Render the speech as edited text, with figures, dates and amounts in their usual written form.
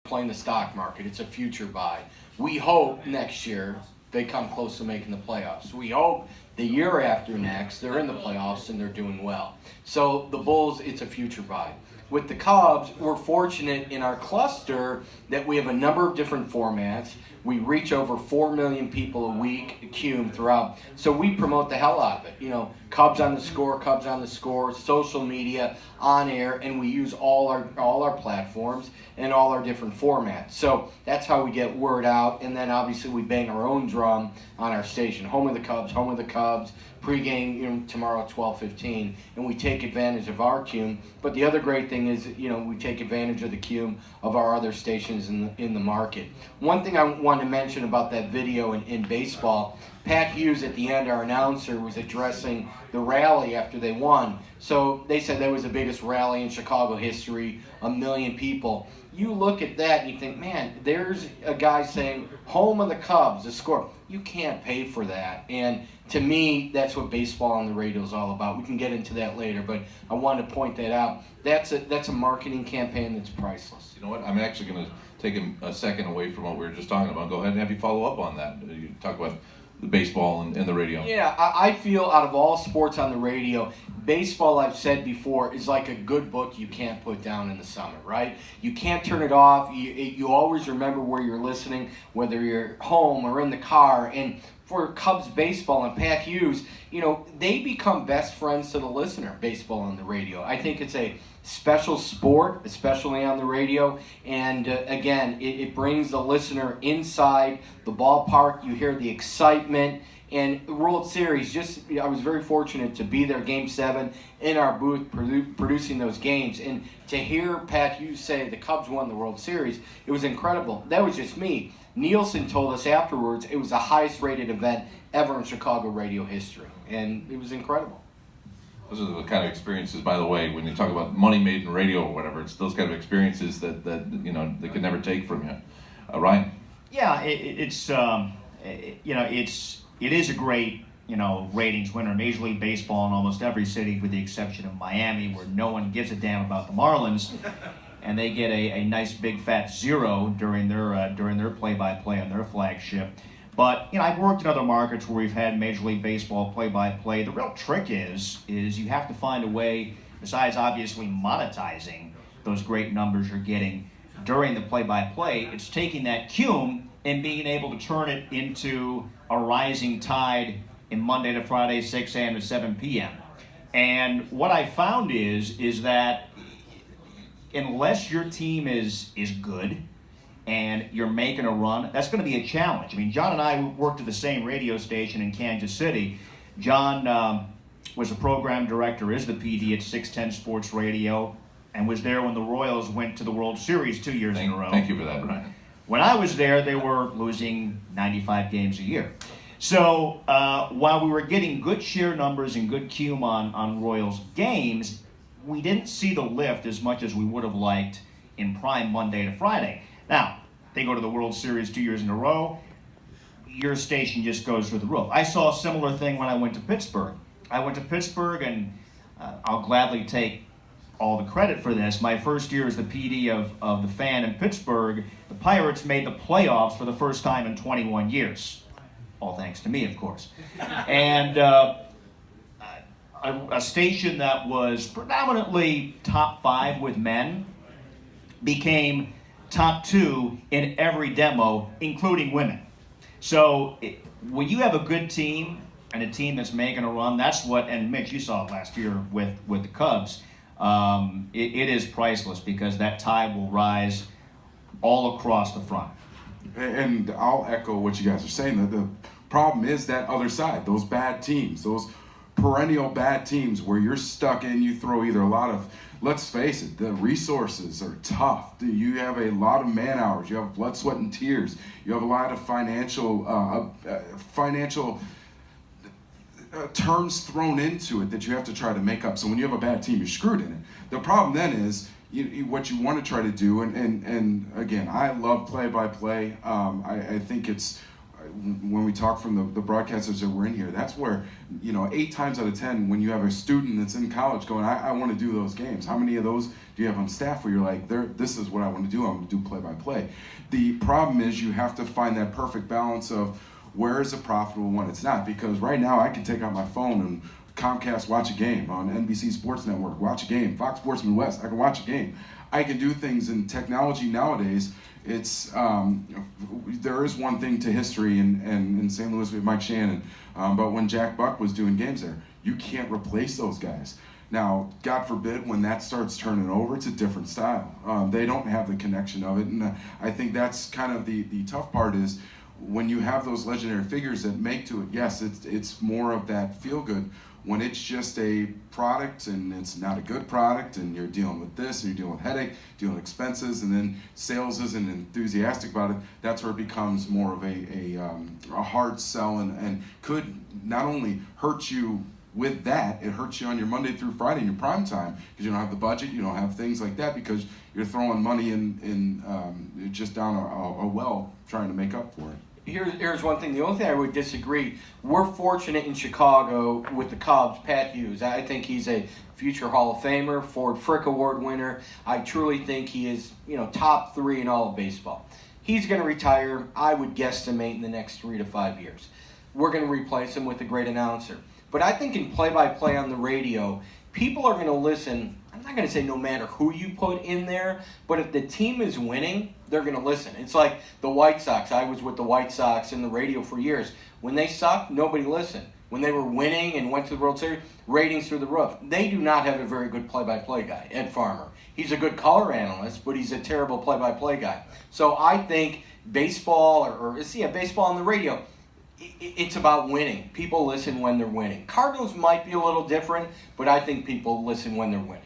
playing the stock market. It's a future buy. We hope next year they come close to making the playoffs. We hope the year after next they're in the playoffs and they're doing well. So the Bulls, it's a future buy. With the Cubs, we're fortunate in our cluster that we have a number of different formats. We reach over 4 million people a week, CUME, throughout. So we promote the hell out of it. You know, Cubs on the Score, social media, on air, and we use all our platforms and all our different formats. So that's how we get word out. And then obviously we bang our own drum on our station. Home of the Cubs, pregame, tomorrow at 12:15, and we take advantage of our CUME. But the other great thing is, we take advantage of the CUME of our other stations in the market. One thing I want to mention about that video in baseball, Pat Hughes at the end, our announcer, was addressing the rally after they won. So they said that was the biggest rally in Chicago history, 1 million people. You look at that and you think, man, there's a guy saying, home of the Cubs, the Score. You can't pay for that. And to me, that's what baseball on the radio is all about. We can get into that later, but I wanted to point that out. That's a marketing campaign that's priceless. You know what? I'm actually going to take a second away from what we were just talking about. Go ahead and have you follow up on that. You talk about the baseball and the radio. Yeah, I feel out of all sports on the radio, baseball, I've said before, is like a good book you can't put down in the summer, right? You can't turn it off. You always remember where you're listening, whether you're home or in the car. And for Cubs baseball and Pat Hughes, they become best friends to the listener, baseball on the radio. I think it's a special sport, especially on the radio. And again, it brings the listener inside the ballpark. You hear the excitement. And the World Series, I was very fortunate to be there, Game 7, in our booth producing those games. And to hear Pat Hughes say the Cubs won the World Series, it was incredible. That was just me. Nielsen told us afterwards it was the highest rated event ever in Chicago radio history. And it was incredible. Those are the kind of experiences, by the way, when you talk about money made in radio or whatever, it's those kind of experiences that they could never take from you. Ryan? Yeah, it is a great, ratings winner. Major League Baseball in almost every city, with the exception of Miami, where no one gives a damn about the Marlins, and they get a nice big fat 0 during their play-by-play on their flagship. But I've worked in other markets where we've had Major League Baseball play-by-play. The real trick is you have to find a way, besides obviously monetizing those great numbers you're getting during the play-by-play, it's taking that CUME and being able to turn it into a rising tide in Monday to Friday, 6 a.m. to 7 p.m. And what I found is that unless your team is good and you're making a run, that's going to be a challenge. I mean, John and I worked at the same radio station in Kansas City. John was a program director, is the PD at 610 Sports Radio, and was there when the Royals went to the World Series 2 years in a row. Thank you for that, Ryan. When I was there, they were losing 95 games a year. So while we were getting good share numbers and good CUME on Royals games, we didn't see the lift as much as we would have liked in prime Monday to Friday. Now, they go to the World Series 2 years in a row. Your station just goes through the roof. I saw a similar thing when I went to Pittsburgh. And I'll gladly take all the credit for this. My first year as the PD of the Fan in Pittsburgh, the Pirates made the playoffs for the first time in 21 years. All thanks to me, of course. And a station that was predominantly top 5 with men became top 2 in every demo, including women. So when you have a good team and a team that's making a run, that's what, and Mitch, you saw it last year with the Cubs, it is priceless because that tide will rise all across the front. And I'll echo what you guys are saying. The problem is that other side, those bad teams, those perennial bad teams where you're stuck in, you throw either a lot of, let's face it, the resources are tough. You have a lot of man hours. You have blood, sweat, and tears. You have a lot of financial terms thrown into it that you have to try to make up. So when you have a bad team, you're screwed in it. The problem then is what you want to try to do, and again, I love play-by-play. I think it's when we talk from the broadcasters that were in here, that's where, 8 times out of 10, when you have a student that's in college going, I want to do those games. How many of those do you have on staff where you're like, this is what I want to do. I'm going to do play-by-play. The problem is you have to find that perfect balance of where is it profitable when it's not. Because right now I can take out my phone and Comcast watch a game, on NBC Sports Network watch a game, Fox Sports Midwest, I can watch a game. I can do things in technology nowadays. It's there is one thing to history, and in St. Louis we have Mike Shannon, but when Jack Buck was doing games there, you can't replace those guys. Now, God forbid, when that starts turning over, it's a different style. They don't have the connection of it, and I think that's kind of the tough part is when you have those legendary figures that make to it. Yes, it's more of that feel good. When it's just a product and it's not a good product and you're dealing with this and you're dealing with headache, dealing with expenses, and then sales isn't enthusiastic about it, that's where it becomes more of a hard sell and could not only hurt you with that, it hurts you on your Monday through Friday in your prime time because you don't have the budget, you don't have things like that because you're throwing money in just down a well trying to make up for it. Here's one thing. The only thing I would disagree, we're fortunate in Chicago with the Cubs, Pat Hughes. I think he's a future Hall of Famer, Ford Frick Award winner. I truly think he is, top 3 in all of baseball. He's going to retire, I would guesstimate, in the next 3 to 5 years. We're going to replace him with a great announcer. But I think in play-by-play on the radio, people are going to listen. I'm not going to say no matter who you put in there, but if the team is winning, they're going to listen. It's like the White Sox. I was with the White Sox in the radio for years. When they sucked, nobody listened. When they were winning and went to the World Series, ratings through the roof. They do not have a very good play-by-play guy, Ed Farmer. He's a good color analyst, but he's a terrible play-by-play guy. So I think baseball, baseball on the radio, it's about winning. People listen when they're winning. Cardinals might be a little different, but I think people listen when they're winning.